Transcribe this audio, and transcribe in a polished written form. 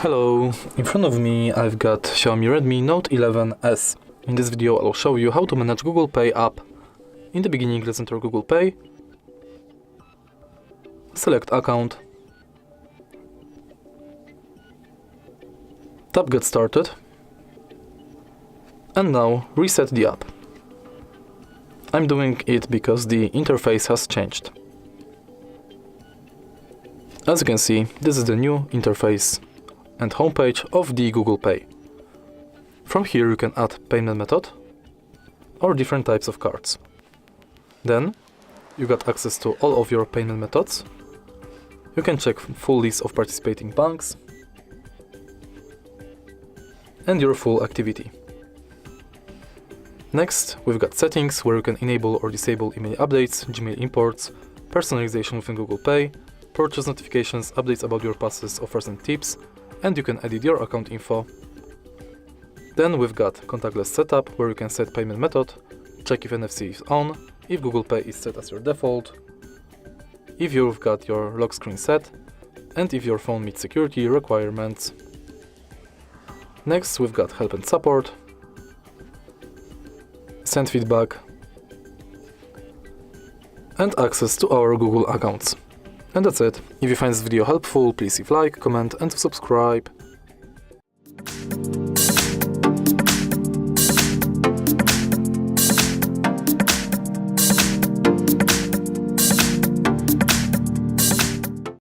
Hello, in front of me I've got Xiaomi Redmi Note 11s. In this video I'll show you how to manage Google Pay app. In the beginning, let's enter Google Pay, select account, tap get started, and now reset the app. I'm doing it because the interface has changed. As you can see, this is the new interface and homepage of the Google Pay. From here you can add payment method or different types of cards. Then you got access to all of your payment methods. You can check full list of participating banks and your full activity. Next, we've got settings where you can enable or disable email updates, Gmail imports, personalization within Google Pay, purchase notifications, updates about your passes, offers and tips, and you can edit your account info. Then we've got contactless setup where you can set payment method, check if NFC is on, if Google Pay is set as your default, if you've got your lock screen set, and if your phone meets security requirements. Next, we've got help and support, send feedback, and access to our Google accounts. And that's it. If you find this video helpful, please leave a like, comment and subscribe.